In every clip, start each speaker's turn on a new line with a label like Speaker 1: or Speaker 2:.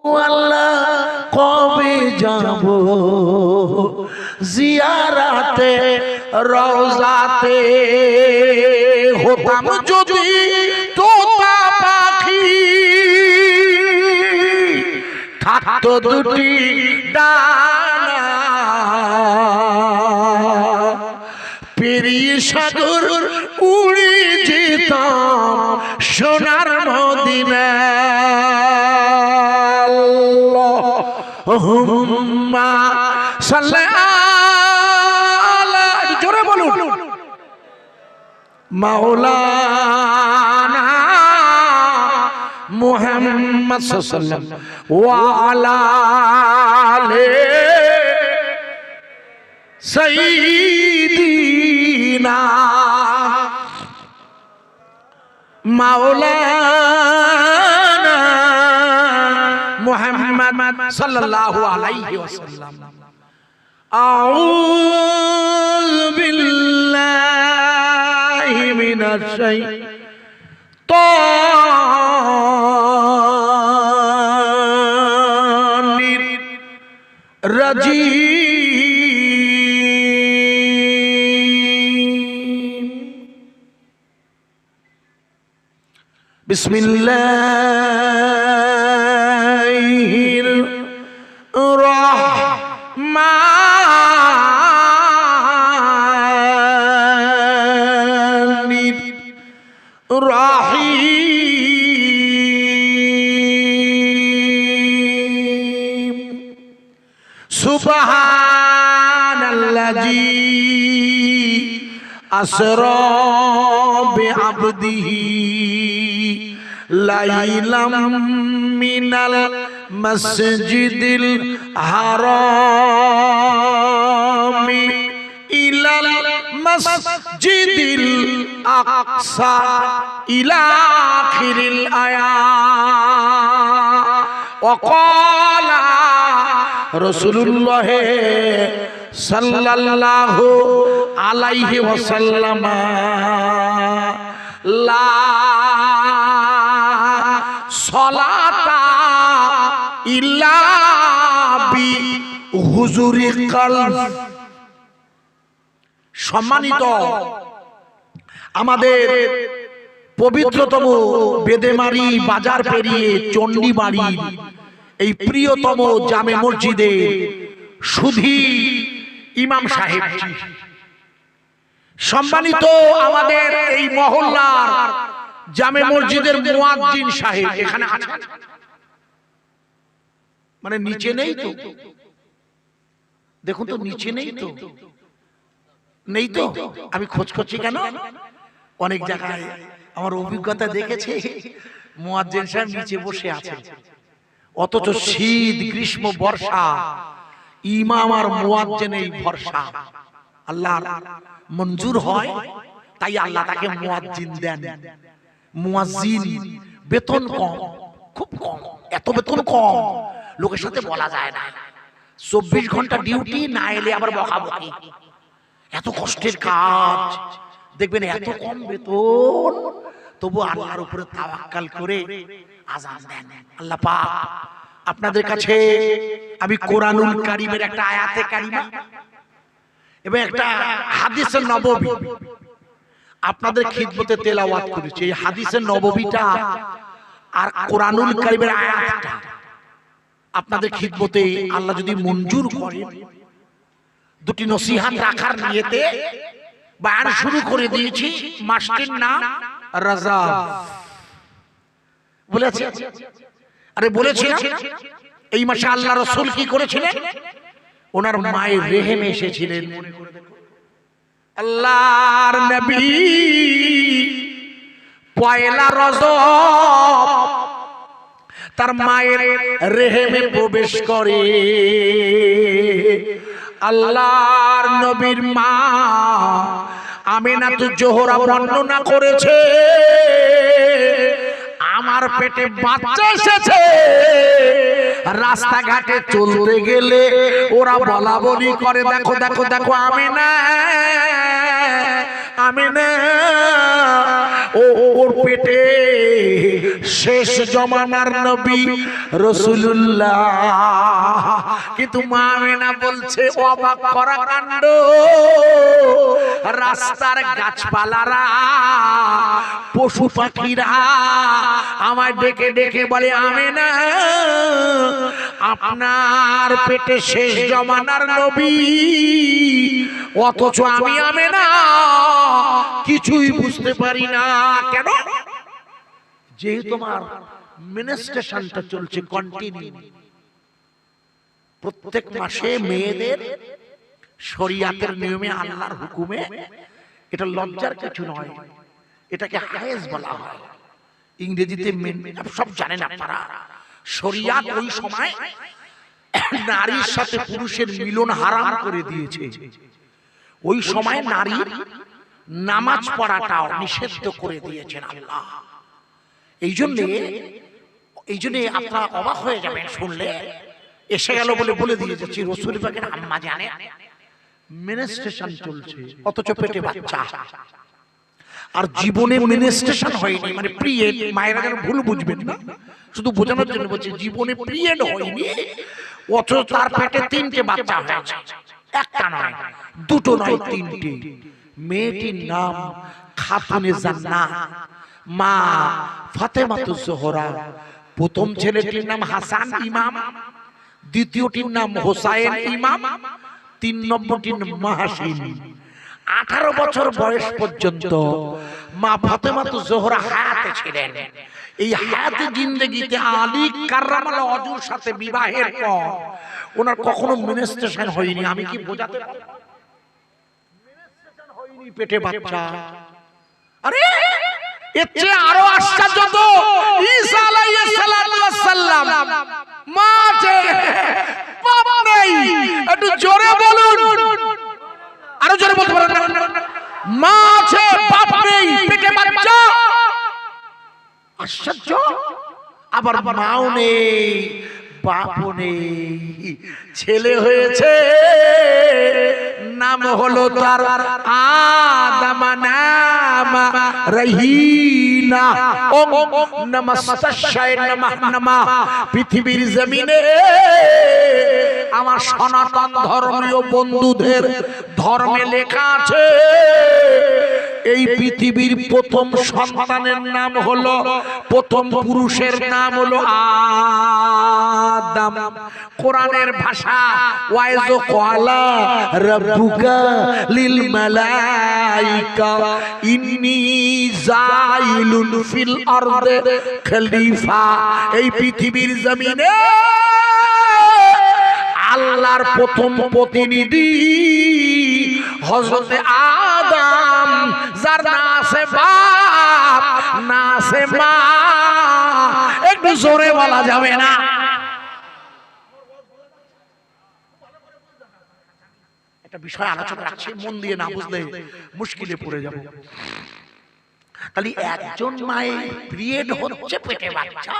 Speaker 1: আল্লাহ কবে যাব জিয়ারাতে রওজাতে, হতাম যদি তোতা পাখি, থাকতো দুটি ডানা, পেরিয়ে সাগর উড়ে যেতাম সোনার মদিনা। আল্লাহুম্মা সাল্লি আলা, জোরে বলুন, মাওলানা মুহাম্মদ সাল্লাল্লাহু আলাইহি ওয়া আলা আলি সাইয়্যিদিনা মাওলানা মুহাম্মদ সাল্লাল্লাহু আলাইহি ওয়াসাল্লাম। আউযু বিল্লাহি মিনাশ শাইতানির রাজিম। বিসমিল্লাহির রহমানির রহিম। সুবহানাল্লাযী আসরা বিআবদিহি লাইলাম মিনাল মসজিদিল হারামি ইলাল মসজিদিল আকসা ইলা আখিরিল আয়াত। ওয়াকালা রাসূলুল্লাহ সাল্লাল্লাহু আলাইহি ওয়াসাল্লাম লা সলাতা ইল্লা বি হুজুরি কলব। সম্মানিত, আমাদের পবিত্রতম বেদেমারি বাজার পেরিয়ে চণ্ডীবাড়ি এই প্রিয়তম জামে মসজিদে সুধী ইমাম সাহেব, সম্মানিত আমাদের এই মহল্লার জামে মসজিদের মুয়াজ্জিন সাহেব এখানে আছেন, মানে নিচে নেই তো, দেখুন তো নিচে নেই তো, নেই তো, আমি খোঁজ করছি কেন, অনেক জায়গায় আমার অভিজ্ঞতা দেখেছে মুয়াজ্জিন সাহেব নিচে বসে আছে, অথচ শীত গ্রীষ্ম বর্ষা ইমাম আর মুয়াজ্জিন এই ভরসা আল্লাহর মঞ্জুর হয়, তাই আল্লাহ তাকে মুয়াজ্জিন দেন। মুয়াজ্জিন বেতন কম, খুব কম, এত বেতন কম লোকের সাথে বলা যায় না। 24 ঘন্টা ডিউটি, না এলে আবার বকাবকি, এত কষ্টের কাজ, দেখবেন এত কম বেতন, তবু আল্লাহর উপরে তাওয়াক্কাল করে আযান দেন। আল্লাহ পাক আপনাদের কাছে আমি কোরআনুল কারীমের একটা আয়াতে কারিমা এবং একটা হাদিসে নববী আপনাদের খিদমতে তেলাওয়াত করেছি। এই হাদিসে নববীটা আর কোরআনুল কারীমের আয়াতটা আপনাদের খিদমতে আল্লাহ যদি মঞ্জুর করেন দুটি নসিহত রাখার নিয়তে বয়ান শুরু করে দিয়েছি। মাসটির নাম রজব। বলেছি, আরে বলেছিলাম এই মাসে আল্লাহ রাসূল কি করেছিলেন, ওনার মায়ের রেহেমে এসেছিলেন। আল্লাহর নবী পয়লা রজব তার মায়ের রেহেমে প্রবেশ করে। আল্লাহর নবীর মা আমিনাতুজ জোহরা বর্ণনা করেছে, আমার পেটে বাচ্চা এসেছে। রাস্তাঘাটে চলতে গেলে ওরা বলা বলি করে, দেখো দেখো দেখো আমিনা আমিনা, ওর পেটে শেষ জমানার নবী রাসূলুল্লাহ। কিন্তু মা আমেনা বলছে অবাক করা কাণ্ড, রাস্তার গাছপালারা পশু পাখিরা আমায় ডেকে ডেকে বলে আমেনা আপনার পেটে শেষ জমানার নবী, অথচ আমি আমেনা কিছুই বুঝতে পারি না। কেন? যেহেতু তোমার মিনিস্ট্রেশনটা চলছে কন্টিনিউ, প্রত্যেক মাসে মেয়েদের শরিয়াতের নিয়মে আল্লাহর হুকুমে, এটা লজ্জার কিছু নয়, এটাকে হায়েজ বলা হয় ইংরেজিতে। সব জানেন আপনারা, শরিয়াত ওই সময় নারীর সাথে পুরুষের মিলন হারাম করে দিয়েছে। ওই সময় নারীর নামাজ পড়াটাও নিষিদ্ধ করে দিয়েছেন আল্লাহ। এই জন্য আপনারা অবাক হয়ে যাবেন শুনলে, এসে গেল বলে বলে দিয়ে যাচ্ছি রাসূল পাকের আম্মা জানে মিনিস্ট্রেশন চলছে, অথচ পেটে বাচ্চা। আর জীবনে মিনিস্ট্রেশন হয়নি, মানে পিরিয়ড, মায়েরা যেন ভুল বুঝবেন না, শুধু বোঝানোর জন্য বলছি জীবনে পিরিয়ড হয়নি, অথচ তার পেটে 3টে বাচ্চা হয়েছে। একটা নয়, দুটো নয়, 3টে। মেয়েটির নাম খাতুনে জান্নাত, মা ফাতেমাতুজ জোহরা। প্রথম ছেলেটির নাম হাসান ইমাম, দ্বিতীয়টির নাম হোসাইন ইমাম, 3 নম্বরটির নাম মাহাসিন। 18 বছর বয়স পর্যন্ত মা ফাতেমাতুজ জোহরা হায়াতে ছিলেন। এই হায়াতে জিন্দেগিতে আলী কাররামাল্লাহু ওয়াজহুর সাথে বিবাহের পর ওনার কখনো মিনিস্ট্রেশন হয়নি। আমি কি বোঝাতে পারি? মিনিস্ট্রেশন হয়নি, পেটে বাচ্চা। আরে এর চেয়ে আরো আশ্চর্য তো, ঈসা আলাইহিস সালাতু ওয়াস সালাম মা আছে, বাপ নেই। একটু জোরে বলুন, আরো জোরে বলতে পারেন? মা আছে, বাপ নেই, পেটে বাচ্চা। আশ্চর্য। আবার মাও নেই, বাপও নেই, ছেলে হয়েছে, নাম হলো তার আদম, নাম রহিনা। ওম নমস্তাশায় নমঃ নমঃ। পৃথিবীর জমিনে আমার সনাতন ধর্মীয় বন্ধুদের ধর্মে লেখা আছে এই পৃথিবীর প্রথম সন্তানের নাম হলো, প্রথম পুরুষের নাম হলো আদম। কোরআনের ভাষা, ওয়াইজ ক্বালা রাব্বুকা লিল মালাইকা ইন্নী জাইলুন ফিল আরদে খলিফা। এই পৃথিবীর জমিনে আল্লাহর প্রথম প্রতিনিধি হযরতে আদম, যার না আছে বাপ, না আছে মা। একটু জোরে বলা যাবে না? একটা বিষয় আলোচনা রাখছি, মন দিয়ে না বুঝলে মুশকিলে পড়ে যাব। তাহলে একজন মায়ের পিরিয়ড হচ্ছে, পেটে বাচ্চা।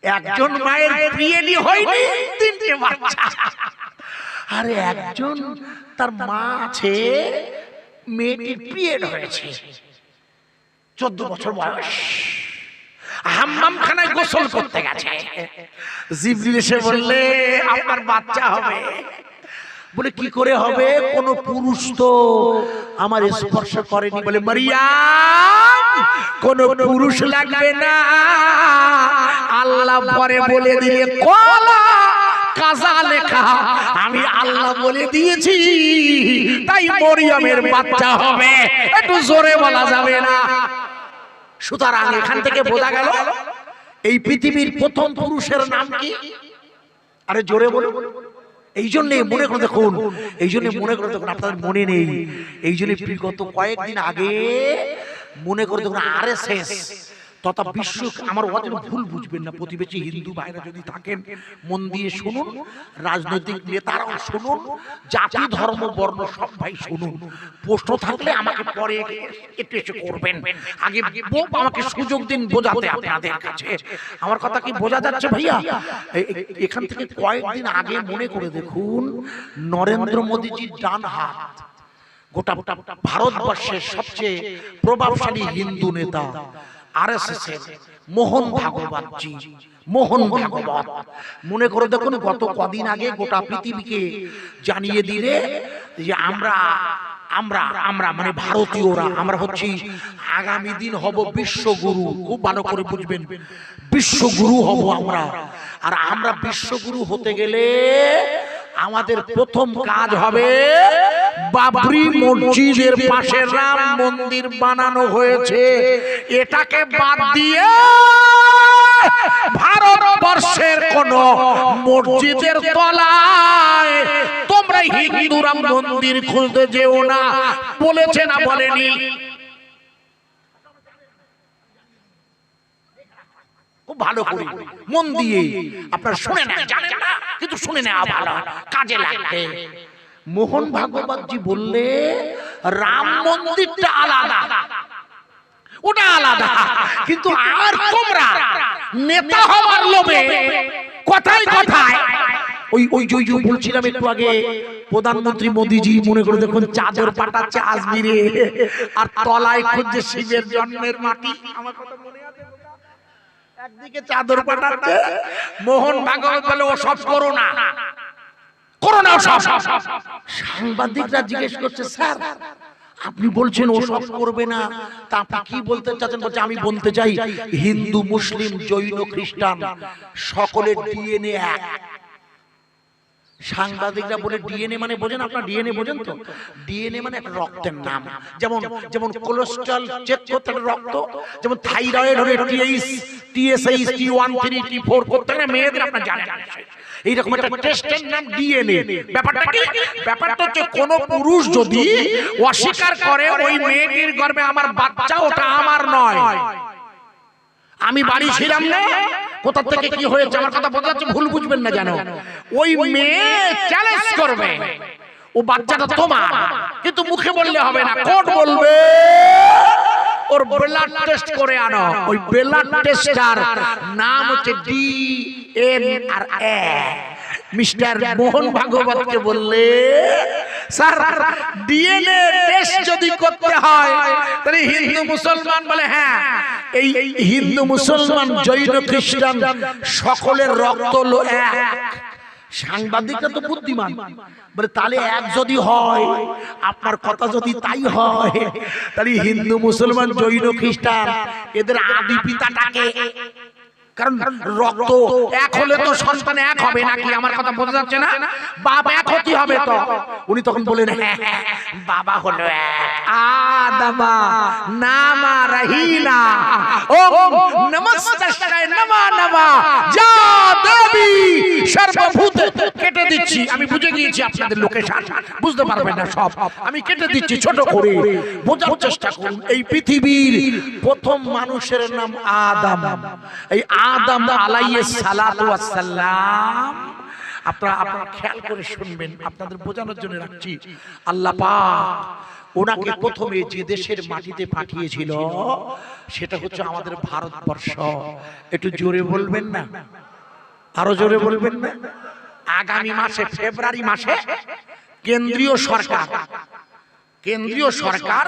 Speaker 1: একজন মায়ের পিরিয়ডই হয়নি, 3টে বাচ্চা। আরে একজন তার মা আছে, মেয়েটির পিরিয়ড হয়েছে, 14 বছর বয়স, হাম্মামখানায় গোসল করতে গেছে। জিবরিল এসে বললে আপনার বাচ্চা হবে। বলে কি করে হবে? কোন পুরুষ তো আমার স্পর্শ করেনি। বলে মারিয়াম, কোন পুরুষ লাগবে না, আল্লাহ পরে বলে দিলে কলা কাজা লেখা, আমি আল্লাহ বলে দিয়েছি, তাই মরিয়মের বাচ্চা হবে। একটু জোরে বলা যাবে না? সুতরাং এখান থেকে বোঝা গেল এই পৃথিবীর প্রথম পুরুষের নাম কি? আরে জোরে বলুন। এই জন্য মনে করে দেখুন, এই জন্য মনে করে দেখুন, আপনাদের মনে নেই, এই জন্য বিগত কয়েকদিন আগে মনে করে দেখুন আরএসএস তথা বিশ্ব, আমার ওয়াজের ভুল বুঝবেন না, প্রতিবেশী হিন্দু ভাইরা যদি থাকেন মন দিয়ে শুনুন, রাজনৈতিক নেতারাও শুনুন, জাতি ধর্ম বর্ণ সব ভাই শুনুন। প্রশ্ন থাকলে আমাকে পরে একটু এসে করবেন, আগে আমাকে সুযোগ দিন বোঝাতে আপনাদের কাছে। আমার কথা কি বোঝা যাচ্ছে ভাইয়া? এখান থেকে কয়েকদিন আগে মনে করে দেখুন, নরেন্দ্র মোদীজির ডান হাত, গোটা ভারতবর্ষের সবচেয়ে প্রভাবশালী হিন্দু নেতা আরএসএস এর মোহন ভাগবতজি, মোহন ভাগবত মনে করে দেখুন গত কদিন আগে গোটা পৃথিবীকে জানিয়ে দিলে যে আমরা আমরা আমরা মানে ভারতীয়রা আমরা হচ্ছি আগামী দিন হব বিশ্বগুরু। খুব ভালো করে বুঝবেন, বিশ্বগুরু হব আমরা। আর আমরা বিশ্বগুরু হতে গেলে আমাদের প্রথম কাজ হবে বাবরি মসজিদের পাশে রাম মন্দির বানানো হয়েছে, এটাকে বাদ দিয়ে ভারতবর্ষের কোন মসজিদের তলায় তোমরা হিন্দুরা মন্দির খুঁজতে যেও না। বলেছে না বলেনি? খুব ভালো করে মন দিয়ে আপনারা শুনে নেন, জানেন না কিন্তু শুনে নেওয়া ভালো, কাজে লাগবে। মোহন ভাগবতজি বললে রাম মন্দিরটা আলাদা, ওটা আলাদা, কিন্তু আর তোমরা নেতা হওয়ার লোভে কথায় কথায় ওই ওই যে বলছিলাম একটু আগে, প্রধানমন্ত্রী মোদিজি মনে করে দেখুন চাদর পাঠাচ্ছে আজমিরে আর তলায় খুঁজছে শিবের জন্মের মাটি। আমার কথা মনে আছে? একদিকে চাদর পাঠাচ্ছে, মোহন ভাগবত বলে ও সব করো না, করো না সব। সাংবাদিকরা জিজ্ঞেস করছে স্যার আপনি বলছেন ও সব করবে না, তা আপনি কি বলতে চাচ্ছেন? বলছে আমি বলতে চাই হিন্দু মুসলিম জৈন খ্রিস্টান সকলের ডিএনএ এক। সাংবাদিকরা বলে ডিএনএ মানে বোঝেন আপনার? ডিএনএ বোঝেন তো? ডিএনএ মানে একটা রক্তের নাম। যেমন যেমন কোলেস্টেরল চেক করতে একটা রক্ত, যেমন থাইরয়েড হলে টিএসএইচ T1 3 T4 করতে গেলে মেয়েদের আপনারা জানেন এইরকম একটা টেস্টের নাম ডিএনএ। ব্যাপারটা কি? ব্যাপারটা হচ্ছে কোন পুরুষ যদি অস্বীকার করে ওই মেয়েটির গর্ভে আমার বাচ্চা, ওটা আমার নয়, আমি বাড়ি ছিলাম না, কোথা থেকে কি হয়েছে আমার কথা বোঝা যাচ্ছে, ভুল বুঝবেন না জানো। ওই মেয়ে চ্যালেঞ্জ করবে ও বাচ্চাটা তোমার, কিন্তু মুখে বললে হবে না, কোর্ট বলবে ওর ব্লাড টেস্ট করে আনো। ওই ব্লাড টেস্টার নাম হচ্ছে DNA। মিস্টার মোহন ভাগবতকে বললে স্যার ডিএনএ টেস্ট যদি করতে হয় তাহলে হিন্দু মুসলমান বলে হ্যাঁ, এই হিন্দু মুসলমান জৈন খ্রিস্টান সকলের রক্ত এক। সাংবাদিকরা তো বুদ্ধিমান, বলে তাহলে এক যদি হয়, আপনার কথা যদি তাই হয়, তাহলে হিন্দু মুসলমান জৈন খ্রিস্টান এদের আদি পিতাটাকে, কারণ রক্ত এক হলে তো সন্তান এক হবে নাকি? আমার কথা বোঝা যাচ্ছে না? বাপ এক হতে হবে তো। উনি তখন বলেন হ্যাঁ বাবা হলো এক। আদমা নামা রহিনা ও নমস্তায় নমা নমা যা দেবী সর্বভূত। কেটে দিচ্ছি, আমি বুঝে গিয়েছি আপনাদের লোকেশন বুঝতে পারবেন না সব, আমি কেটে দিচ্ছি ছোট করে বোঝার চেষ্টা করুন। এই পৃথিবীর প্রথম মানুষের নাম আদম। এই আদম আলাইহিস সালাতু ওয়াস সালাম, আপনারা খেয়াল করে শুনবেন, আপনাদের বোঝানোর জন্য রাখছি। আল্লাহ পাক ওনাকে প্রথমে যে দেশের মাটিতে পাঠিয়েছিল সেটা হচ্ছে আমাদের ভারতবর্ষ। একটু জোরে বলবেন না? আরো জোরে বলবেন না? আগামী মাসে ফেব্রুয়ারি মাসে কেন্দ্রীয় সরকার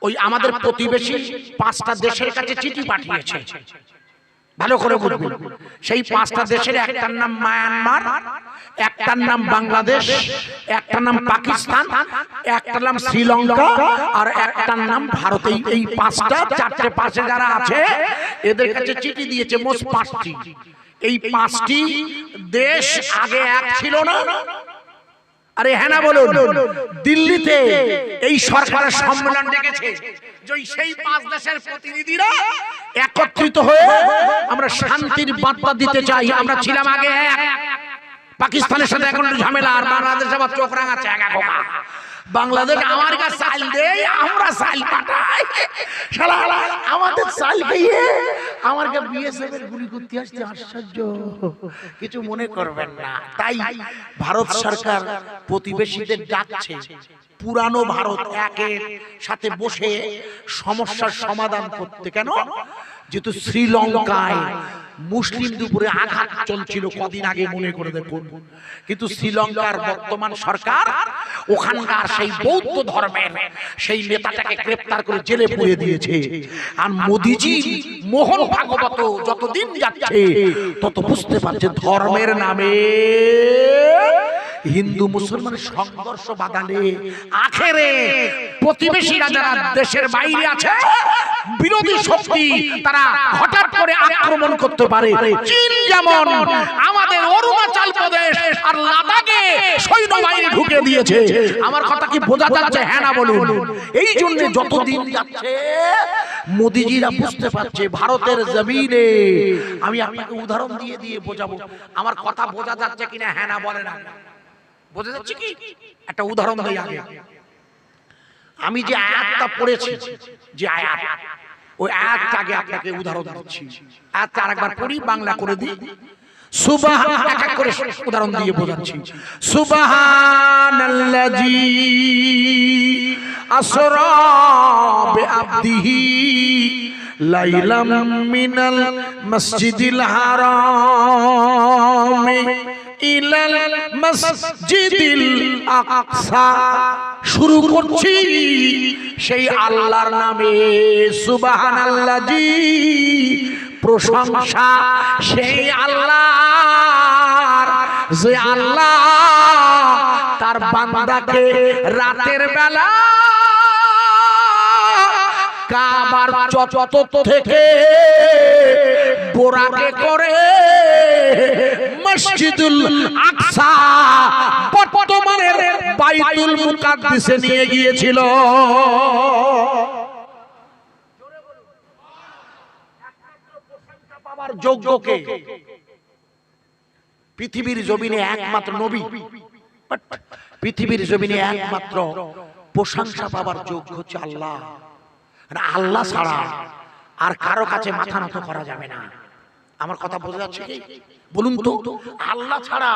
Speaker 1: ওই আমাদের প্রতিবেশী 5টা দেশের কাছে চিঠি পাঠিয়েছে। ভালো করে বুঝবেন, সেই 5টা দেশের একটার নাম মায়ানমার, একটার নাম বাংলাদেশ, একটার নাম পাকিস্তান, একটার নাম শ্রীলঙ্কা, আর একটার নাম ভারত। এই 5টা, 4টে পাশে যারা আছে এদের কাছে চিঠি দিয়েছে, মোট 5টি। এই 5টি দেশ আগে এক ছিল না? আরে হ্যাঁ না বলুন। দিল্লিতে এই সরকারের সম্মেলন ডেকেছে, সেই 5 দেশের প্রতিনিধিরা একত্রিত হয়ে আমরা শান্তির বার্তা দিতে চাই। আমরা ছিলাম আগে এক, পাকিস্তানের সাথে এখন ঝামেলা, আর বাংলাদেশ আবার চোখ রাঙাচ্ছে একা খোকা। বাংলাদেশ আমার কাছে চাল দেয়, আমরা চাল পাঠাই, শালা আমাদের চাল খেয়ে আমার বিএসএফ এর গুলি করতে আসছে। আশ্চর্য, কিছু মনে করবেন না। তাই ভারত সরকার প্রতিবেশীদের ডাকছে পুরানো ভারত একের সাথে বসে সমস্যার সমাধান করতে। কেন? যেহেতু শ্রীলঙ্কায় মুসলিমদের উপরে আঘাত চলছিল কদিন আগে, মনে করে দেখুন, কিন্তু শ্রীলঙ্কার বর্তমান সরকার ওখানকার সেই বৌদ্ধ ধর্মের সেই নেতাটাকে গ্রেফতার করে জেলে পুরে দিয়েছে। আর মোদিজি মোহন ভাগবত যতদিন যাচ্ছে তত বুঝতে পারছে ধর্মের নামে হিন্দু মুসলমানের সংঘর্ষ বাঁধালে আখেরে প্রতিবেশীরা যারা দেশের বাইরে আছে বিরোধী শক্তি তারা হঠাৎ করে আক্রমণ করতে পারে। চীন যেমন আমাদের অরুণাচল প্রদেশ আর লাদাখে সৈন্যবাহিনী ঢুকে দিয়েছে। আমার কথা কি বোঝা যাচ্ছে? হ্যাঁ না বলুন। এই জন্য যতদিন যাচ্ছে মোদিজিরা বুঝতে পারছে ভারতের জমিনে, আমি আপনাকে উদাহরণ দিয়ে দিয়ে বোঝাবো। আমার কথা বোঝা যাচ্ছে কিনা হ্যাঁ না বলেন? বোঝা যাচ্ছে কি? একটা উদাহরণ দেই আগে। আমি যে আয়াতটা পড়েছি, যে আয়াত, ওই আয়াতটা আগে আপনাকে উদাহরণ দিচ্ছি। আয়াতটা আরেকবার পড়ি, বাংলা করে দিই। সুবহান, এক এক করে উদাহরণ দিয়ে বোঝাচ্ছি। সুবহানাল্লাযী আসরা বিআবদিহি লাইলাম মিনাল মসজিদিল হারাম ইলাল মসজিদিল আকসা। শুরু করছি সেই আল্লাহর নামে। সুবহানাল্লাযী, প্রশংসা সেই আল্লাহর, যে আল্লাহ তার বান্দাকে রাতের বেলা কাবার চত্বর থেকে বোরাকে করে মসজিদুল আকসা বর্তমানের বাইতুল মুকাদ্দিসে নিয়ে গিয়েছিল। পাওয়ার যোগ্যকে পৃথিবীর জমিনে একমাত্র নবী, পৃথিবীর জমিনে একমাত্র প্রশংসা পাওয়ার যোগ্য হচ্ছে আল্লাহ। আল্লাহ ছাড়া আর কারো কাছে মাথা নত করা যাবে না। আমার কথা বোঝা যাচ্ছে কি? বলুন তো, আল্লাহ ছাড়া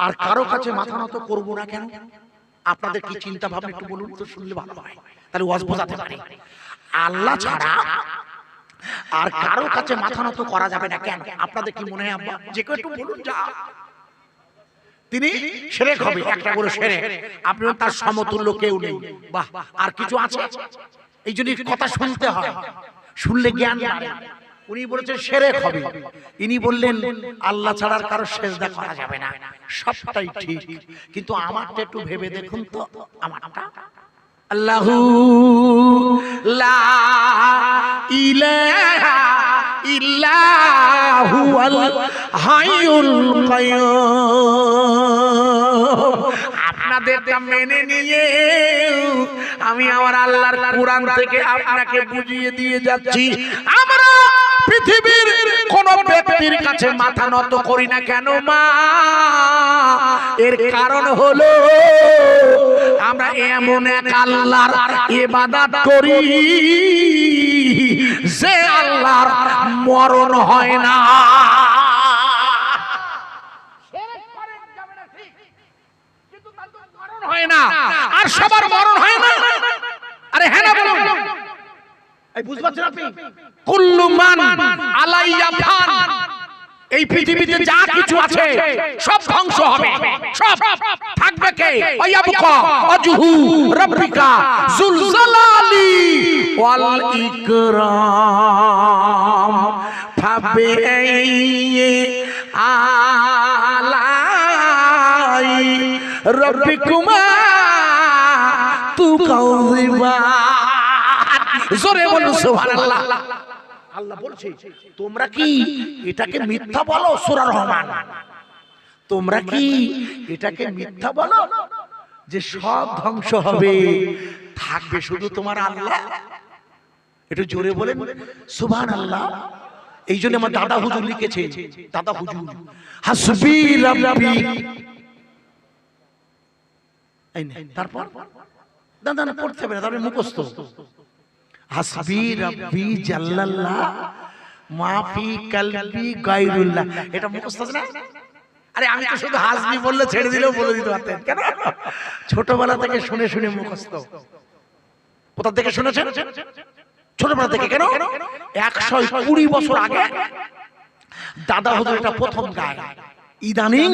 Speaker 1: আর কারো কাছে মাথা নত করবো না কেন? আপনাদের কি চিন্তা ভাবনা একটু বলুন তো, শুনলে ভালো হয়, তাহলে ওয়াজ বোঝাতে পারি। আল্লাহ ছাড়া আর কারো কাছে মাথা নত করা যাবে না কেন? আপনাদের কি মনে হয় আব্বা? যে কেউ একটু বলুন। যা তিনি শিরক হবে, একটা করে শিরক, আপনি তার সমতুল্য কেউ নেই। বাহ, আর কিছু আছে? এই জন্য কথা শুনতে হয়, শুনলে জ্ঞান বাড়ে। উনি বলেছেন শিরক হবে, ইনি বললেন আল্লাহ ছাড়া আর কারো সিজদা করা যাবে না। সবটাই ঠিক, কিন্তু আমারটা একটু ভেবে দেখুন তো। আমারটা আল্লাহু লা ইলাহা ইল্লা হুয়াল হাইয়ুল কাইয়্যুম। আপনাদেরটা মেনে নিয়ে আমি আমার আল্লাহর কোরআন থেকে আপনাকে বুঝিয়ে দিয়ে যাচ্ছি। আমরা পৃথিবীর কোন ব্যক্তির কাছে মাথা নত করি না কেন মা? এর কারণ হলো আমরা এমন এক আল্লাহর ইবাদত করি যে আল্লাহর মরণ হয় না। হয় না, আর সবার মরণ হয় না। আরে হ্যাঁ না বলুন, এই বুঝতে পারছেন আপনি? কুল্লু মান আলাইয়া ফান, এই পৃথিবীতে যা কিছু আছে সব ধ্বংস হবে, সব থাকবে কে? ওয়ায়াবকা ওয়াজহু রাব্বিকা যুল জালালি ওয়াল ইকরাম ফাবিআইয়ি আলাই রাব্বিকুমা তুকাযিবান। জোরে বলুন সুবহানাল্লাহ। আল্লাহ বলছে তোমরা কি এটাকে মিথ্যা বলো? সূরা রহমান, তোমরা কি এটাকে মিথ্যা বলো যে সব ধ্বংস হবে, থাকবে শুধু তোমার আল্লাহ? একটু জোরে বলেন সুবহানাল্লাহ। এই জন্য আমার দাদা হুজুর লিখেছে, দাদা হুজুর, হাসবি রাব্বি। তারপর দাদা না পড়তে হবে না, তাহলে মুখস্থ। হাসবি রাব্বি জাল্লাল্লাহ মা ফি কলবি গায়রুল্লাহ, এটা মুখস্থ আছে না? আরে আমি তো শুধু হাসবি বললে ছেড়ে দিলেও বলে দিতে পারতেন, কেন? ছোটবেলা থেকে শুনে শুনে মুখস্থ। কোথা থেকে শুনেছেন? ছোটবেলা থেকে। কেন? 120 বছর আগে দাদা হুজুর এটা প্রথম গায়। ইদানিং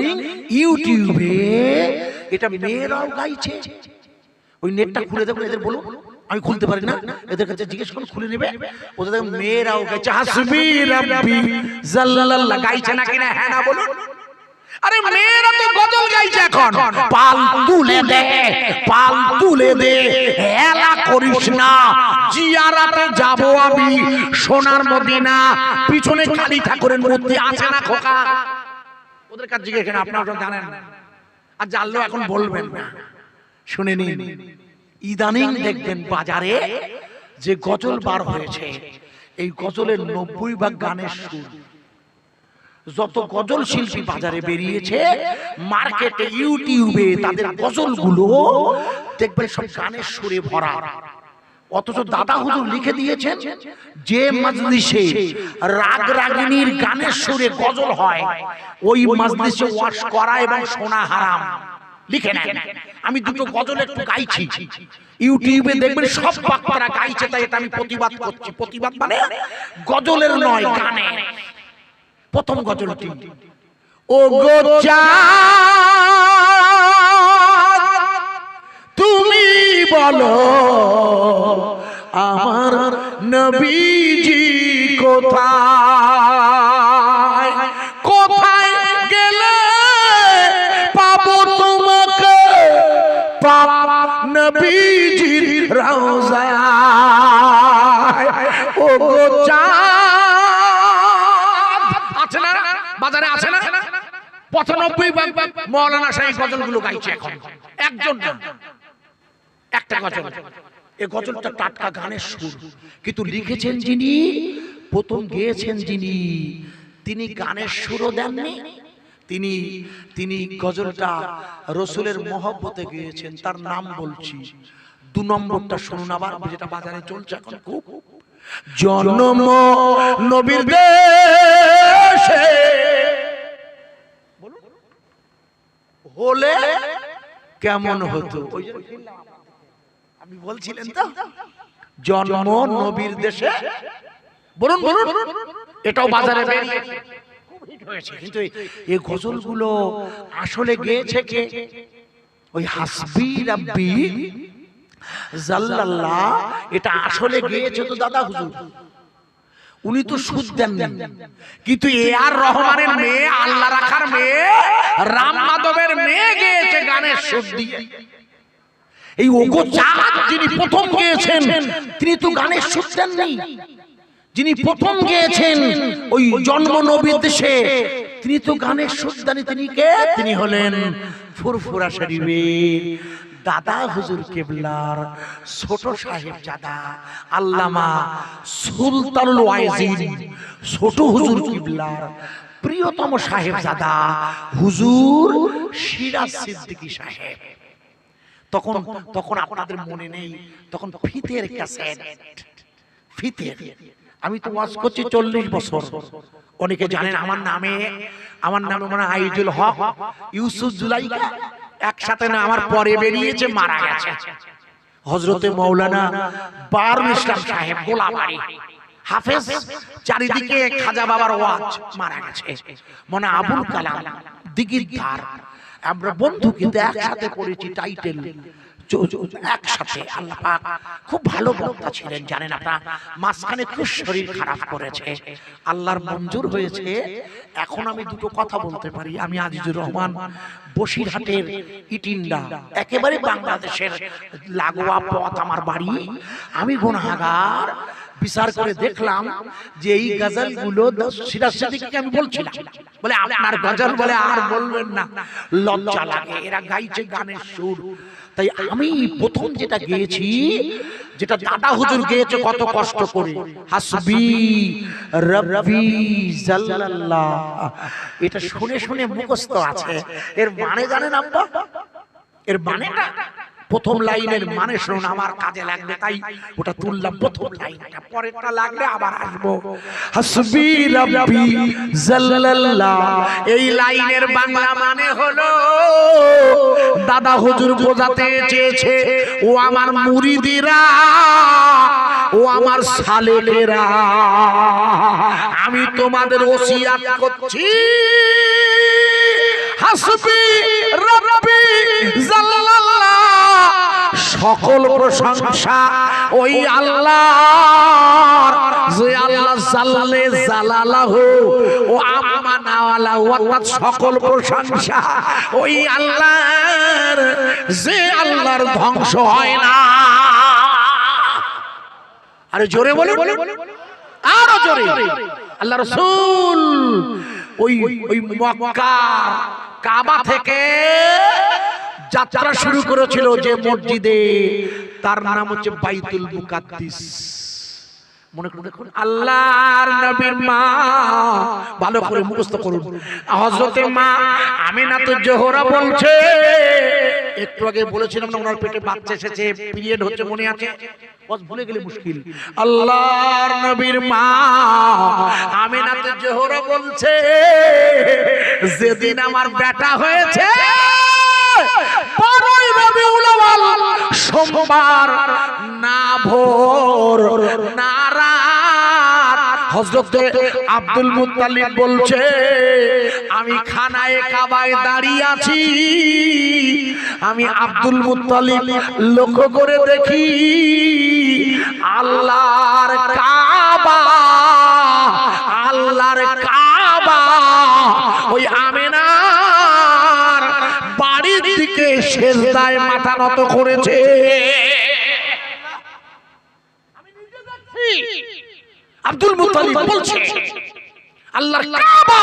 Speaker 1: ইউটিউবে এটা মেয়েরাও গাইছে। ওই নেটটা খুলে দেখুন, এদের বলুন, আমি খুলতে পারি না, এদের কাছে জিজ্ঞেস করুন, খুলে নেবে। ওদের দেখুন মেয়েরাও গাইছে হাসবি রাব্বি জাল্লাল্লাহ, গাইছে নাকি না? হ্যাঁ না বলুন। আরে মেয়েরা তো গজল গাইছে এখন। পাল তুলে দে, পাল তুলে দে, হেলা করিস না, জিয়ারাতে যাব আমি সোনার মদিনা, পিছনে কালী ঠাকুরের মূর্তি আছে না খোকা? ওদের কাছে জিজ্ঞেস করেন, আপনারা জানেন আর জানলেও এখন বলবেন না। শুনে নিন, ইদানিং দেখবেন বাজারে যে গজল বার হয়েছে, এই গজলের 90% গানের সুর। যত গজল শিল্পী বাজারে বেরিয়েছে, মার্কেটে, ইউটিউবে তাদের গজলগুলো দেখবেন সব গানের সুরে ভরা। অথচ দাদা হুজুর লিখে দিয়েছেন, যে মজলিসে রাগ রাগিনীর গানের সুরে গজল হয়, ওই মজলিসে ওয়াজ করা এবং শোনা হারাম। লিখে নেন। আমি দুটো গজল একটু গাইছি, ইউটিউবে দেখবেন সব বাপ্পারা গাইছে, তাই এটা আমি প্রতিবাদ করছি। প্রতিবাদ মানে গজলের নয়, গানে। প্রথম গজলটি, ও গো চাঁদ তুমি বলো আমার নবীজি কোথায়, কোথায় গেলে পাবো তোমাকে, পাবো নবীজির রওজায়। ও গো চাঁদ, আছে না বাজারে, আছে না? 95 মৌলানা সাহেব গজলগুলো গাইছে এখন, একজন না, একটা গজল। এই গজলটা টাটকা গানের সুর, কিন্তু লিখেছেন যিনি, প্রথম গেয়েছেন যিনি, তিনি গানের সুরও দেননি। তিনি গজলটা রসুলের মহব্বতে গেয়েছেন, তার নাম বলছি। 2 নম্বরটা শুনুন আবার, যেটা বাজারে চলছে এখন খুব, জন্ম নবীর দেশে হলে কেমন হতো। আমি বলছিলেন তো, জন্ম নবীর দেশে, বলুন বলুন, এটাও বাজারে বেরিয়েছে, খুব হিট হয়েছে। কিন্তু এই গজলগুলো আসলে গেয়েছে কে? ওই হাসবি রাব্বি জাল্লাল্লাহ, এটা আসলে গেয়েছে তো দাদা হুজুর। উনি তো সুদ দেননি, কিন্তু এ আর রহমানের মেয়ে, আল্লাহ রাখার মেয়ে, রাম মাধবের মেয়ে গেয়েছে গানের সুদ দিয়ে। এই ওগো চাঁদ যিনি প্রথম গেয়েছেন, তিনি তো গানের সুদ দেননি। যিনি প্রথম গেয়েছেন ওই জন্ম নবীর দেশে, তিনি তো গানের সুদ দেননি। তিনি কে? তিনি হলেন ফুরফুরা শরীফের দাদা হুজুর কেবলার ছোট সাহেবজাদা আল্লামা সুলতানুল ওয়াইজিন ছোট হুজুর কেবলার প্রিয়তম সাহেবজাদা হুজুর সিরাজ সিদ্দিকী সাহেব। তখন আপনাদের মনে নেই, তখন ফিতের ক্যাসেট, ফিতের। আমি তো ওয়াজ করছি 40 বছর। অনেকে জানেন আমার নামে মানে আইজুল হক, ইউসুফ জুলাইকা একসাথে না, আমার পরে বেরিয়েছে, মারা গেছে। হযরতে মাওলানা বারুল ইসলাম সাহেব গোলাবাড়ি হাফেজ, চারিদিকে খাজা বাবার ওয়াজ, মারা গেছে। মানে আবুল কালাম দিগিরধার, আমরা বন্ধু কিন্তু একসাথে পড়েছি, টাইটেল একসাথে। আল্লাহ পাক খুব ভালো বক্তা ছিলেন, জানেন আপনারা। মাঝখানে খুব শরীর খারাপ করেছে, আল্লাহর মঞ্জুর হয়েছে। এখন আমি দুটো কথা বলতে পারি। আমি আজিজুর রহমান, বসিরহাটের ইটিন্ডা, একেবারে বাংলাদেশের লাগোয়া পথ আমার বাড়ি। আমি গুনাহগার, বিচার করে দেখলাম যে এই গজলগুলো সিরাজ সিদ্দিকীকে আমি বলছিলাম, বলে আপনার গজল, বলে আর বলবেন না, লজ্জা লাগে, এরা গাইছে গানের সুর। তাই আমি প্রথম যেটা গেয়েছি, যেটা দাদা হুজুর গেয়েছে কত কষ্ট করে, হাসবি রাব্বি জাল্লাল্লাহ, এটা শুনে শুনে মুখস্থ আছে। এর মানে জানেন আব্বা? এর মানেটা, প্রথম লাইনের মানে শুনুন, আমার কাজে লাগবে তাই ওটা তুললাম। প্রথম লাইনটা, পরেরটা লাগলে আবার আসবো। হাসবি রাব্বি জাল্লাল্লাহ, এই লাইনের বাংলা মানে হলো, দাদা হুজুর বোঝাতে চেয়েছে, ও আমার মুরিদিরা ও আমার সালেকেরা, আমি তোমাদের ওসিয়াত করছি, হাসবি রাব্বি জাল্লাল্লাহ, সকল প্রশংসা ওই আল্লাহর, যে আল্লাহ জাল্লে জালালাহু ও আমানা ওয়ালাহু, অর্থাৎ সকল প্রশংসা ওই আল্লাহর, যে আল্লাহর ধ্বংস হয় না। আরে জোরে বলুন, আরো জোরে। আল্লাহ রাসূল ওই মক্কার কাবা থেকে যাত্রা শুরু করেছিল যে মসজিদে, তার নাম হচ্ছে বাইতুল মুকাদ্দিস। মনে করে দেখুন, আল্লাহর নবীর মা, ভালো করে মুখস্থ করুন, হযরতে মা আমিনাতুজ জোহরা বলছে, একটু আগে বলেছিলাম না ওনার পেটে বাচ্চা এসেছে, পিরিয়ড হচ্ছে, মনে আছে? বস ভুলে গেলে মুশকিল। আল্লাহর নবীর মা আমিনাতুজ জোহরা বলছে, যেদিন আমার বেটা হয়েছে 12ই রবিউল আউয়াল সোমবার, না ভোর না রাত, হযরত আব্দুল মুত্তালিব বলছে, আমি খানায়ে কাবায় দাঁড়িয়ে আছি, আমি আব্দুল মুত্তালিব লক্ষ্য করে দেখি আল্লাহর কাবা, আল্লাহর কাবা ওই আমিনার বাড়ির দিকে সেজদায় মাথা নত করেছে। আব্দুল মুত্তালিব বলছে, আল্লাহর কাবা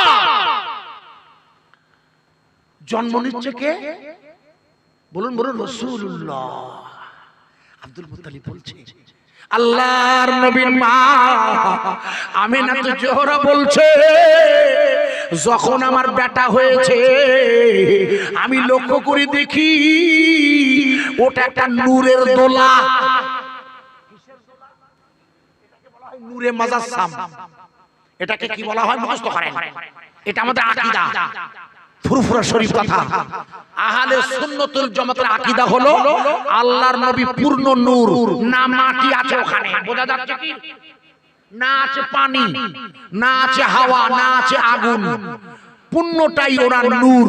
Speaker 1: জন্ম নিচ্ছে কে? বলুন বলুন, রাসূলুল্লাহ। আব্দুল মুত্তালিব বলছে, আল্লাহর নবীর মা আমিনাতুজ জোহরা বলছে, যখন আমার বেটা হয়েছে আমি লক্ষ্য করে দেখি ওটা একটা নূরের দোলা, নূরে মুজাসসাম। এটাকে কি বলা হয় মুখস্থ করেন, এটা আমাদের আকীদা, ফুরফুরা শরীফ কথা। আহলে সুন্নাতুল জামাতের আকীদা হলো আল্লাহর নবী পূর্ণ নূর, না মাটি আছে ওখানে, বোঝা যাচ্ছে কি? না আছে পানি, না আছে হাওয়া, না আছে আগুন, পূর্ণটাই ওরা নূর।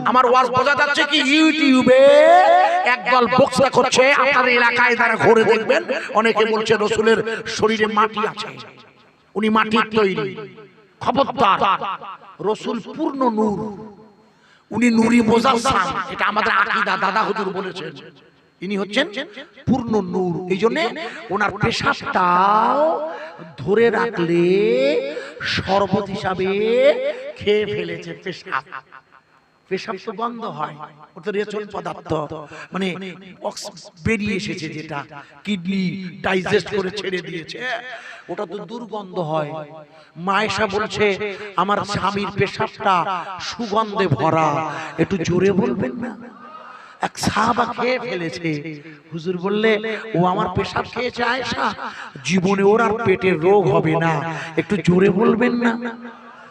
Speaker 1: আমার ওয়াজ বোঝা যাচ্ছে কি? ইউটিউবে একদল বক্তা করছে, আপনাদের এলাকায় তারা ঘুরে দেখবেন, অনেকে বলছে রাসূলের শরীরে মাটি আছে, উনি মাটির তৈরি। খবরদার, রাসূল পূর্ণ নূর, উনি নূরি মুজাসসাম, এটা আমাদের আকীদা, দাদা হুজুর বলেছেন, ইনি হচ্ছেন পূর্ণ নূর। এই জন্য ওনার পেশাবটাও ধরে রাখলে শরবত হিসাবে খেয়ে ফেলেছে। পেশাব, পেশাব তো বন্ধ হয়, ওটা রেচন পদার্থ, মানে বেরিয়ে এসেছে, যেটা কিডনি ডাইজেস্ট করে ছেড়ে দিয়েছে, ওটা তো দুর্গন্ধ হয়। মায়েশা বলছে, আমার স্বামীর পেশাবটা সুগন্ধে ভরা, একটু জোরে বলবেন না? এক সাহাবা খেয়ে ফেলেছে, হুজুর বললে, ও আমার পেশাব খেয়েছে আয়েশা, জীবনে ওর আর পেটের রোগ হবে না, একটু জোরে বলবেন না?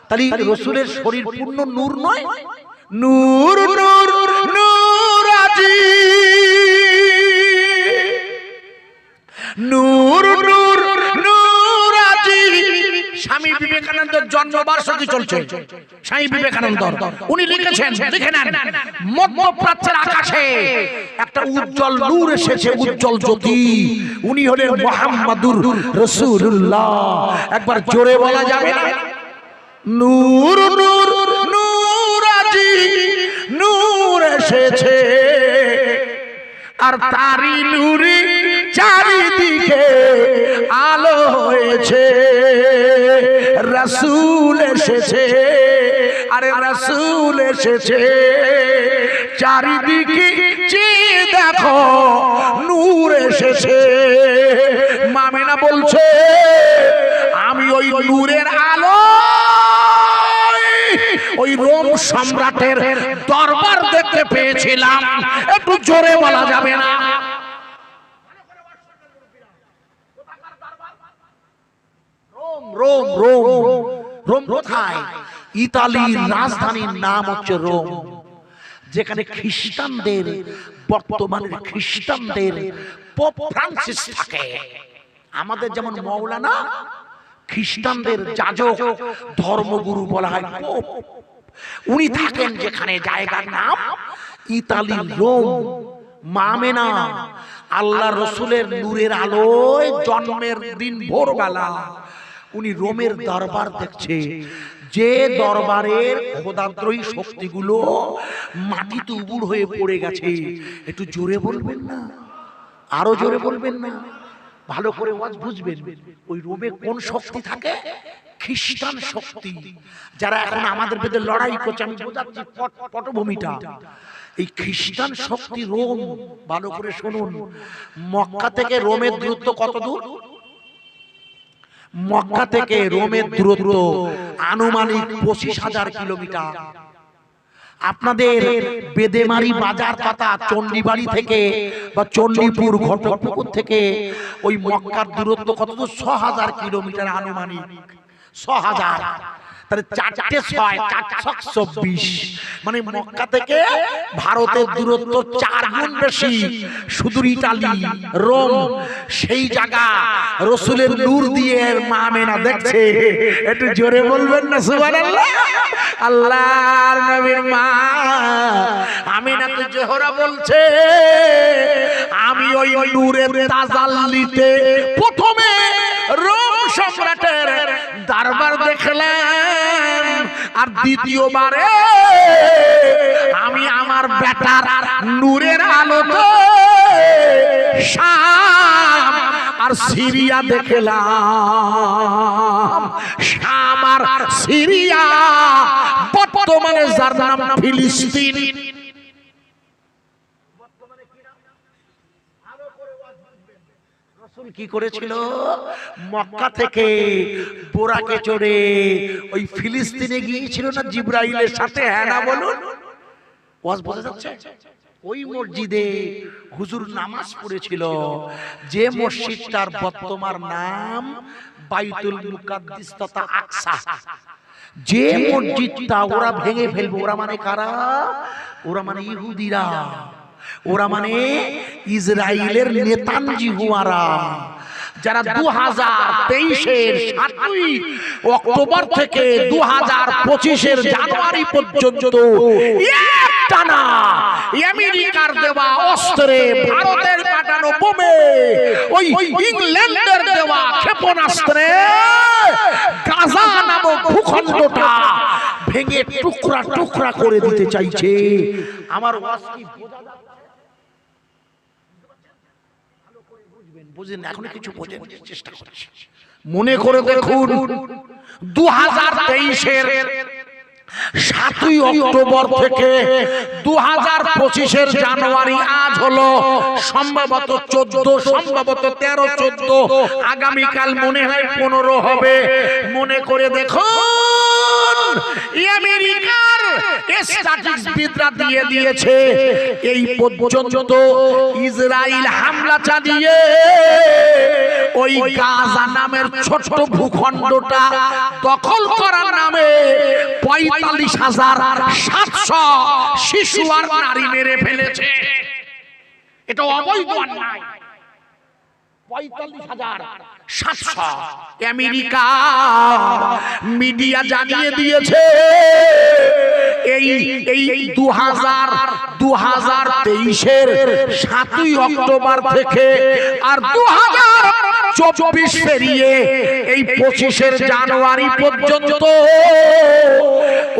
Speaker 1: তাহলে রাসূলের শরীর পূর্ণ নূর নয়? নূর নূর নূর আজি, নূর নূর নূর আজি। স্বামী বিবেকানন্দের জন্মবার্ষিকী চলছে, স্বামী বিবেকানন্দ উনি লিখেছেন, লিখে নেন, মধ্যপ্রাচ্যের আকাশে একটা উজ্জ্বল নূর এসেছে, উজ্জ্বল জ্যোতি, উনি হলেন মুহাম্মাদুর রাসূলুল্লাহ। একবার জোরে বলা যাবে না? নূর নূর নূর আজি, নূর এসেছে, আর তারি নূরে চারিদিকে আলো হয়েছে। রাসূল এসেছে, আরে রাসূল এসেছে, চারিদিকে চেয়ে দেখো নূর এসেছে। মামিনা বলছে, আমি ওই নূরের আলো ওই রোম সম্রাটের দরবার দেখতে পেয়েছিলাম। একটু জোরে বলা যাবে না? রোম, রোম, রোম কোথায়? ইতালির রাজধানীর নাম হচ্ছে রোম, যেখানে খ্রিস্টানদের, বর্তমানের খ্রিস্টানদের পোপ ফ্রান্সিস থাকে। আমাদের যেমন মৌলানা, খ্রিস্টানদের যাজক, ধর্মগুরু বলা হয় পোপ। উনি থাকেন যেখানে, জায়গার নাম ইতালি, রোম। মা আমেনা আল্লাহ রসুলের নূরের আলোয় জন্মের দিন ভোরবেলা উনি রোমের দরবার দেখছে, যে দরবারের খোদাদ্রোহী শক্তিগুলো মাটিতে উবুড় হয়ে পড়ে গেছে। একটু জোরে বলবেন না, আরো জোরে বলবেন না, ভালো করে ওয়াজ বুঝবেন। ওই রোমে কোন শক্তি থাকে? খ্রিস্টান শক্তি, যারা এখন আমাদের বিরুদ্ধে লড়াই করছে। আমি বোঝাচ্ছি পটভূমিটা। এই খ্রিস্টান শক্তি রোম, ভালো করে শুনুন। মক্কা থেকে রোমের দূরত্ব কত দূর? মক্কা থেকে রোমের দূরত্ব আনুমানিক 25,000 কিলোমিটার। আপনাদের বেদেমারি বাজার পাতা চণ্ডীবাড়ি থেকে বা চণ্ডীপুর ঘটকপুকুর থেকে ওই মক্কার দূরত্ব কত দূর? 6,000 কিলোমিটার আনুমানিক। 6,000, তাহলে 4 6 424, মানে মক্কা থেকে ভারতের দূরত্ব 4 গুণ বেশি। সুদূর ইতালি, রোম, সেই জায়গা রসুলের নূর দিয়ে মা আমেনা দেখছে। একটু জোরে বলবেন না সুবহানাল্লাহ। আল্লাহর নবীর মা আমেনা তো জোহরা বলছে, আমি ওই নূরের তাজাল্লিতে প্রথমে রোম সম্রাটের দরবার দেখলাম, আর দ্বিতীয়বারে আমি আমার বেটার নূরের আলোতে শাম আর সিরিয়া দেখলাম। শাম আর সিরিয়া বর্তমানে যার নাম ফিলিস্তিন। কি করেছিল? মক্কা থেকে বোরাকে চড়ে ওই ফিলিস্তিনে গিয়েছিল না জিবরাইলের সাথে? হ্যাঁ না বলুন? ওয়াজ বোঝা যাচ্ছে? ওই মসজিদে হুজুর নামাজ পড়েছিল, যে মসজিদটার বর্তমান নাম বাইতুল মুকাদ্দিস তথা আকসা। যে মসজিদটা ওরা ভেঙে ফেলবে, ওরা মানে কারা? ওরা মানে ইহুদিরা, ওরা মানে ইসরায়েলের নেতানজিহুয়ারা, যারা 2023-এর 7ই অক্টোবর থেকে 2025-এর জানুয়ারি পর্যন্ত একটানা আমেরিকার দেওয়া অস্ত্রে, ভারতের পাঠানো বোমে, ওই ইংল্যান্ডের দেওয়া ক্ষেপণাস্ত্রে গাজা নামক ভূখণ্ডটা ভেঙে টুকরা টুকরা করে দিতে চাইছে। আমার ওয়াজ কি বোঝা যাচ্ছে? বুঝেন? এখন কিছু বোঝেন, চেষ্টা করছি। মনে করে দেখুন, 2023-এর 7ই অক্টোবর থেকে 2025-এর জানুয়ারি, আজ হলো সম্ভবত 14, সম্ভবত 13, 14, আগামীকাল মনে হয় 15 হবে। মনে করে দেখুন, আমেরিকার স্ট্যাটিস্টিক্সবিদরা দিয়ে দিয়েছে এই পর্যন্ত ইসরায়েল হামলা চালিয়ে ওই গাজা নামের ছোট ভূখণ্ডটা দখল করার নামে 45,700 শিশু আর নারী মেরে ফেলেছে। এটা অবৈধ অন্যায়। 45,700 আমেরিকা মিডিয়া জানিয়ে দিয়েছে এই 2023-এর 7ই অক্টোবর থেকে আর 2024 পেরিয়ে এই 25-এর জানুয়ারি পর্যন্ত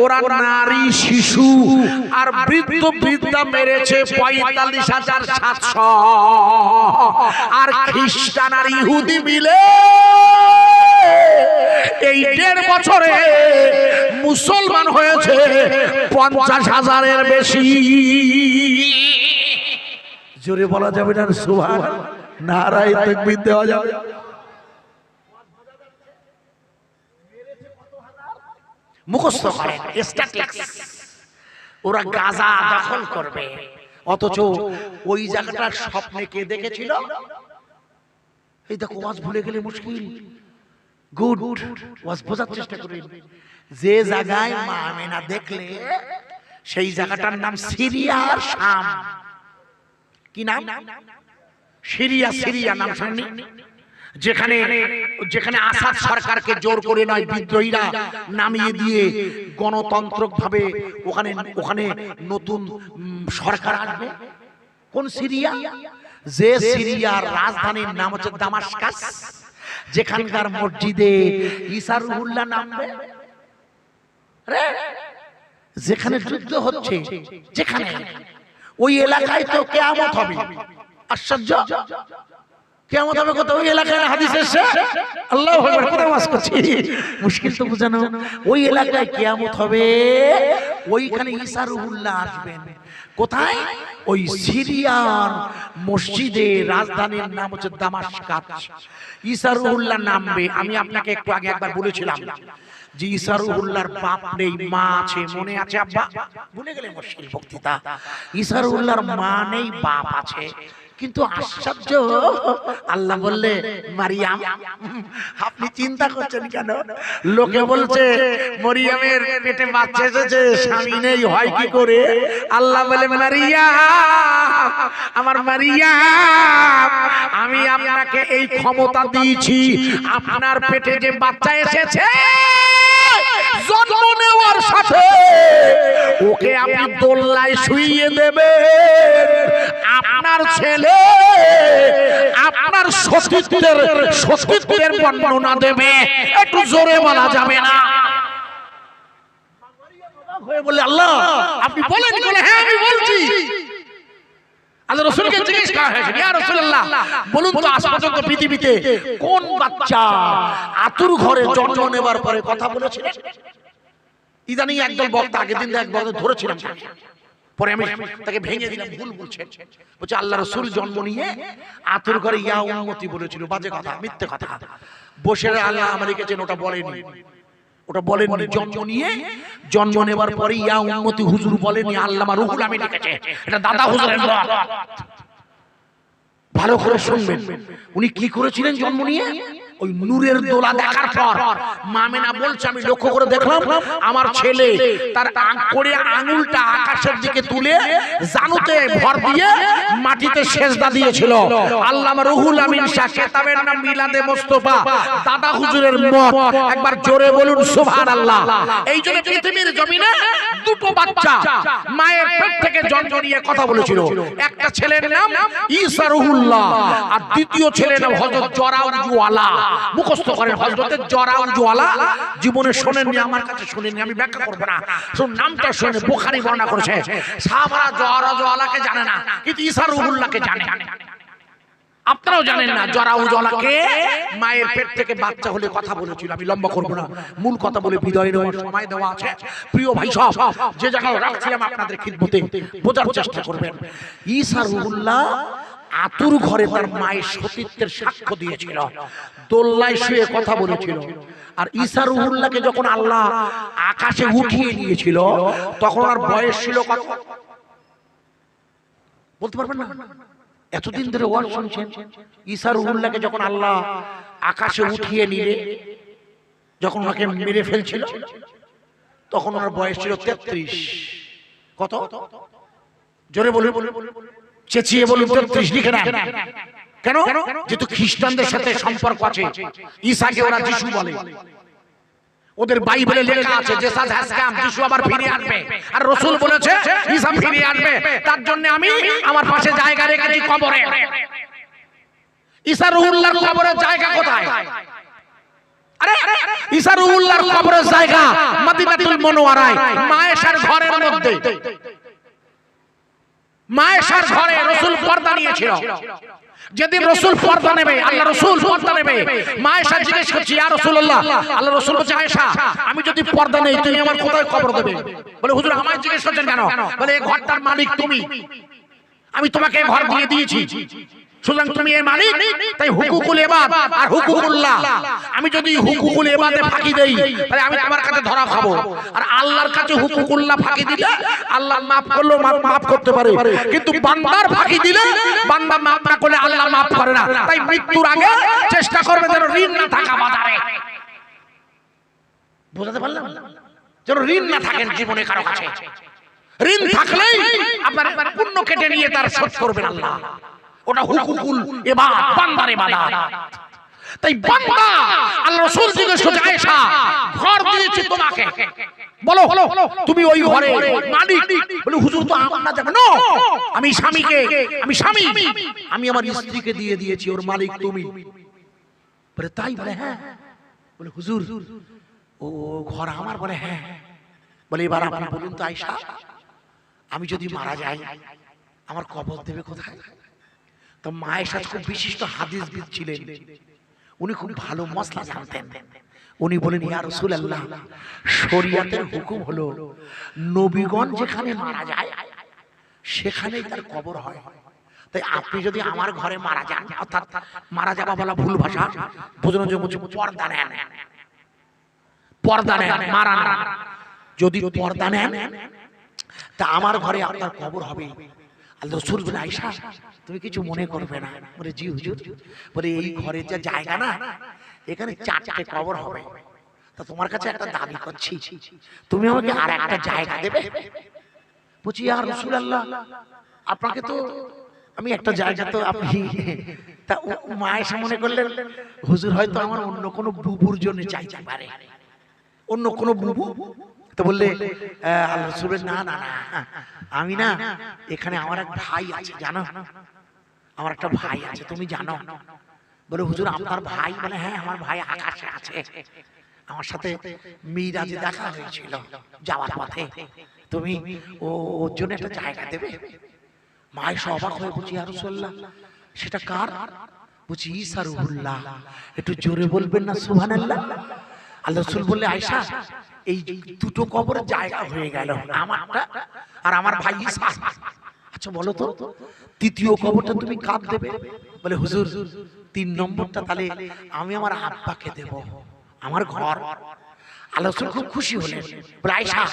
Speaker 1: ওরা নারী, শিশু আর বৃদ্ধ বৃদ্ধা মেরেছে 45,700। আর খ্রিস্টান আর ইহুদি মিলে এই 1.5 বছরে মুসলমান হয়েছে 50,000-এর বেশি। জোরে বলা যাবে না সুবহানাল্লাহ? নারায়ে তাকবীর দেওয়া যাবে? মুখস্থ করেন স্ট্যাটিস্টিক্স। ওরা গাজা দখল করবে, অথচ ওই জায়গাটার স্বপ্নে কে দেখেছিল? এই দেখো, ওয়াজ ভুলে গেলে মুশকিল। গুড, ওয়াজ বোঝার চেষ্টা করেন। যে জায়গায় মা আমেনা দেখলে, সেই জায়গাটার নাম সিরিয়া আর শাম। কি নাম? সিরিয়া। সিরিয়া নাম শুননি? যেখানে যেখানে আসাদ সরকারকে জোর করে নয় বিদ্রোহীরা নামিয়ে দিয়ে গণতন্ত্রভাবে ওখানে ওখানে নতুন সরকার আসবে। কোন সিরিয়া? যে সিরিয়ার রাজধানীর নাম হচ্ছে দামাস্কাস, যেখানকার মসজিদে ঈসা রুহুল্লাহ নামবে, যেখানে যুদ্ধ হচ্ছে, যেখানে ওই এলাকায় তো কিয়ামত হবে। আশ্চর্য! কিয়ামত হবে কত? ওই এলাকায় হাদিস এসেছে। আল্লাহু আকবার! কোথায় ওয়াজ করছি, মুশকিল তো বুঝানো। ওই এলাকায় কিয়ামত হবে, ওইখানে ঈসা রুহুল্লাহ আসবেন। কোথায়? ওই সিরিয়ার মসজিদে, রাজধানীর নাম হচ্ছে দামাস্কাস। ঈসা রুহুল্লাহ নামবে। আমি আপনাকে একটু আগে একবার বলেছিলাম যে ঈসা রুহুল্লাহর বাপ নেই, মা আছে। মনে আছে আব্বা? ভুলে গেলে মুশকিল বক্তৃতা। ঈসা রুহুল্লাহর মা নেই, বাপ আছে। কিন্তু আশ্চর্য, আল্লাহ বললে মারিয়াম। আপনি চিন্তা করছেন কেন? লোকে বলছে মরিয়মের পেটে বাচ্চা এসেছে, স্বামী নেই, হয় কি করে? আল্লাহ বলে মারিয়াম, আমার মারিয়াম, আমি আপনাকে এই ক্ষমতা দিয়েছি, আপনার পেটে যে বাচ্চা এসেছে জন্ম নেওয়ার সাথে ওকে আপনি দোলনায় শুইয়ে দেবেন। আপনার ছেলে আপনার সতীত্বের বর্ণনা দেবে। একটু জোরে বলা যাবে না? বলে আল্লাহ আপনি বলেন? বলে হ্যাঁ আমি বলছি। আল্লাহ রাসূলকে জিজ্ঞেস করা হয়েছে, ইয়া রাসূলুল্লাহ বলুন তো আজ পর্যন্ত পৃথিবীতে কোন বাচ্চা আতুর ঘরে জন্ম নেবার পরে কথা বলেছিলেন? ইদানিং একদল বক্তা, আগের দিন এক বক্তা ধরেছিলাম, পরে আমি তাকে ভেঙে দিলাম, ভুল বলছেন। বলছে আল্লাহ রাসূল জন্ম নিয়ে আতুর ঘরে ইয়া উম্মতি বলেছিল। বাজে কথা, মিথ্যে কথা। বসে আল্লাহ আমার লিখেছেন, ওটা বলেনি, ওটা বলেননি। জন্ম নেবার পরে ইয়া উম্মতি হুজুর বলেনি, আল্লামা রুহুল আমিন লিখেছে। এটা দাদা হুজুরের দোয়া। ভালো করে শুনবেন, উনি কি করেছিলেন জন্ম নিয়ে? ওই নূরের দোলা দেখার পর মামেনা বলছে, আমি লক্ষ্য করে দেখলাম আমার ছেলে তার করে আঙুলটা আকাশের দিকে তুলে জানুতে ভর দিয়ে মাটিতে সেজদা দিয়েছিল। আল্লামা রুহুল আমিন শাহ, কিতাবের নাম মিলাদে মুস্তাফা, দাদা হুজুরের মত। একবার জোরে বলুন সুবহানাল্লাহ। এই জন্য পৃথিবীর জমিনে দুটো বাচ্চা মায়ের পেট থেকে জন্ম নিয়ে কথা বলেছিল। একটা ছেলের নাম ঈসা রুহুল্লাহ, আর দ্বিতীয় ছেলের নাম হযরত জরাউজওয়ালা। মুখস্থ করেন, হযরতের জরাউজওয়ালা। জীবনে শোনেননি, আমার কাছে শুনেননি, আমি ব্যাখ্যা করব না। শুন, নামটা শুনে বুখারী বর্ণনা করেছে। সাহাবারা জরাউজওয়ালাকে জানে না, কিন্তু ঈসা রুহুল্লাহকে জানে। আপনারাও জানেন না জরাউজওয়ালাকে? মায়ের পেট থেকে বাচ্চা হলে কথা বলেছিল। আমি লম্বা করব না, মূল কথা বলে বিদায় নেওয়ার সময় দেওয়া আছে। প্রিয় ভাই সব, যে জায়গায় রাখছিলাম আপনাদের খিদমতে, বোঝার চেষ্টা করবেন। ঈসা রুহুল্লাহ আতুর ঘরে তার মায়ের সতীত্বের সাক্ষ্য দিয়েছিল, দোলনায় শুয়ে কথা বলেছিল। আর ঈসা রুহুল্লাহকে যখন আল্লাহ আকাশে উঠিয়ে নিয়েছিল তখন আর বয়স ছিল কত? বলতে পারবেন না? এতদিন ধরে ওয়াজ শুনছেন। ঈসা রুহুল্লাহকে যখন আল্লাহ আকাশে উঠিয়ে নিলে, যখন ওনাকে মেরে ফেলছিল, তখন ওনার বয়স ছিল 33। কত? জোরে বলুন, চেঁচিয়ে বলুন। 33 লিখে না কেন? যেহেতু খ্রিস্টানদের সাথে সম্পর্ক আছে। ঈসাকে ওরা যিশু বলে, ওদের বাইবেলে লেখা আছে জেসাস হ্যাজ কাম, যিশু আবার ফিরে আসবে। আর রাসূল বলেছে ঈসা ফিরে আসবে, তার জন্য আমি আমার পাশে জায়গা রেখেছি কবরে। ঈসা রুহুল্লাহর কবরের জায়গা কোথায়? আরে ঈসা রুহুল্লাহর কবরের জায়গা মদিনাতুল মুনাওয়ারায়, মায়েশার ঘরের মধ্যে। মায়েশার ঘরে রাসূল পর্দা নিয়েছিল। যেদিন রাসূল পর্দা নেবে, আল্লাহ রাসূল পর্দা নেবে, মায়েশা জিজ্ঞেস করছে, ইয়া রাসূলুল্লাহ, আল্লাহ রাসূল বলছে, আয়েশা আমি যদি পর্দা নেই তুমি আমার কোথায় কবর দেবে? বলে হুজুর আমায় জিজ্ঞেস করছেন কেন? বলে এই ঘরটার মালিক তুমি, আমি তোমাকে ঘর দিয়ে দিয়েছি, সুতরাং তুমি এর মালিক, তাই হুকুকুল ইবাদ আর হুকুকুল্লাহ, আমি যদি হুকুকুল ইবাদে ফাঁকি দেই তাহলে আমি তোমার কাছে ধরা খাবো। আর আল্লাহর কাছে হুকুকুল্লাহ ফাঁকি দিলে আল্লাহ মাফ করলেও মাফ করতে পারে, কিন্তু বান্দার ফাঁকি দিলে বান্দা মাফ না করলে আল্লাহ মাফ করে না। তাই মৃত্যুর আগে চেষ্টা করবে যেন ঋণ না থাকা বাজারে। বুঝাতে পারলাম? যেন ঋণ না থাকেন জীবনে কারো কাছে। ঋণ থাকলেই আপনার পুণ্য কেটে নিয়ে তার শোধ করবেন আল্লাহ। ওটা হুকুকুল ইবাদ, বান্দার ইবাদত। তাই বান্দা আল্লাহ রাসূল জিজ্ঞেস করছে আয়েশা ঘর দিয়েছি তোমাকে, বলো তুমি ওই ঘরে মালিক? বলে হুজুর তো আমার না যাবে না, আমি স্বামীকে, আমি স্বামী, আমি আমার স্ত্রীকে দিয়ে দিয়েছি, ওর মালিক তুমি। বলে তাই? বলে হ্যাঁ। বলে হুজুর ও ঘর আমার? বলে হ্যাঁ। বলে এবার আপনি বলুন তো আয়েশা, আমি যদি মারা যাই আমার কবর দেবে কোথায়? তো মা আয়েশা খুব বিশিষ্ট হাদিসবিদ ছিলেন, উনি খুব ভালো মশলা জানতেন। উনি বলেন ইয়া রাসূলুল্লাহ, শরীয়তের হুকুম হলো নবীগণ যেখানে মারা যায় সেখানেই তার কবর হয়। তাই আপনি যদি আমার ঘরে মারা যান, অর্থাৎ মারা যাওয়া বলা ভুল ভাষা, বোঝানোর জন্য পর্দা নেন, পর্দা নেন, মারা না, যদি পর্দা নেন তা আমার ঘরে আপনার কবর হবে। আল্লাহ রাসূল বলে আয়েশা তুমি কিছু মনে করবে না। বলে জি হুজুর। বলে এই ঘরের যা জায়গা না, এখানে 4টে কবর হবে, তা তোমার কাছে একটা দাবি করছি, তুমি আমাকে আর একটা জায়গা দেবে? বলছি ইয়া রাসূলুল্লাহ, আপনাকে তো আমি একটা জায়গা তো আপনি, তা মা আয়েশা মনে করলেন হুজুর হয়তো আমার অন্য কোনো বুবুর জন্য চাইতে পারে, অন্য কোনো বুবু। তো বললে আল্লাহ রাসূল না না না, আমি না, এখানে আমার এক ভাই আছে জানো, আমার একটা ভাই আছে তুমি জানো। বলে হুজুর আপনার ভাই? বলে হ্যাঁ আমার ভাই আকাশে আছে, আমার সাথে মিরাজে দেখা হয়েছিল যাওয়ার পথে, তুমি ওর জন্য একটা জায়গা দেবে? মায়ের অবাক হয়ে বলছি ইয়া রাসূলুল্লাহ সেটা কার? বলছি ঈসা রূহুল্লাহ। একটু জোরে বলবেন না সুবহানাল্লাহ। আল্লাহ রাসূল বললে আয়েশা এই দুটো কবরের জায়গা হয়ে গেল, আমারটা আর আমার ভাই ঈসা। আচ্ছা বলো তো তৃতীয় কবরটা তুমি কার দেবে? বলে হুজুর 3 নম্বরটা তাহলে আমি আমার আব্বাকে দেব, আমার ঘর। আল্লাহ রাসূল খুব খুশি হলেন, বলে আয়েশা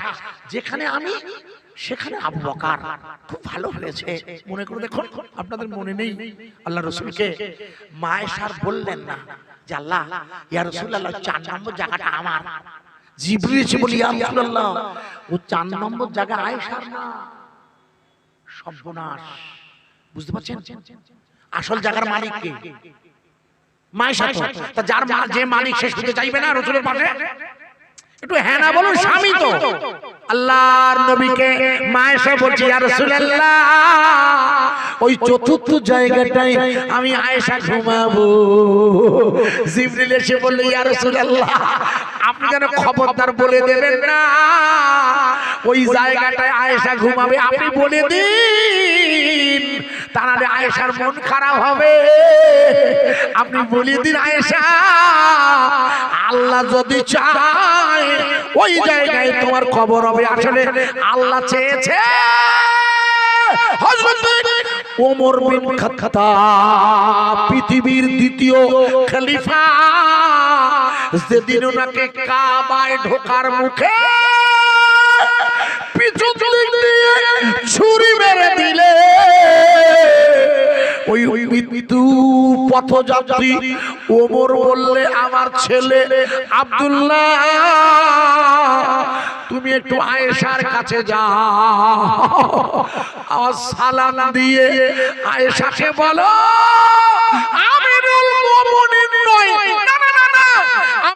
Speaker 1: যেখানে আমি সেখানে আবু বকর, খুব ভালো হয়েছে। মনে করে দেখুন, আপনাদের মনে নেই আল্লাহ রাসূলকে মা আয়েশার বললেন না যে আল্লাহ ইয়া রাসূলুল্লাহ 4 নম্বর জায়গাটা আমার। জিবরিল এসে বলি ইয়া রাসূলুল্লাহ ও 4 নম্বর জায়গা আয়েশার না। সর্বনাশ, বুঝতে পারছেন? আসল জায়গার মালিক কে? মা আয়েশা। তো যার যে মালিক সে শুতে চাইবে না রাসূলের পাশে? একটু হ্যাঁ না বলুন, স্বামী তো। আল্লাহর নবীকে মা আয়েশা বলছে ইয়া রাসূলুল্লাহ ওই চতুর্থ জায়গাটায় আমি আয়েশা ঘুমাবো। জিবরিল এসে বলল ইয়া রাসূলুল্লাহ আপনি যেন খবরদার বলে দেবেন না ওই জায়গাটায় আয়েশা ঘুমাবে, আপনি বলে দিন, তাহলে আয়েশার মন খারাপ হবে। আপনি বলে দিন আয়েশা আল্লাহ যদি চায় ওই জায়গায় তোমার খবর হবে। আসলে আল্লাহ চেয়েছে হযরত ওমর বিন খাত্তাব পৃথিবীর দ্বিতীয় খলিফা, যেদিন ওনাকে কাবায় ঢোকার মুখে পিছন দিক দিয়ে ছুরি মেরে দিলে ওই মৃত্যু পথযাত্রী ওমর বললে আমার ছেলে আব্দুল্লাহ তুমি একটু আয়েশার কাছে যাও, আমার সালাম দিয়ে আয়েশাকে বলো আমিরুল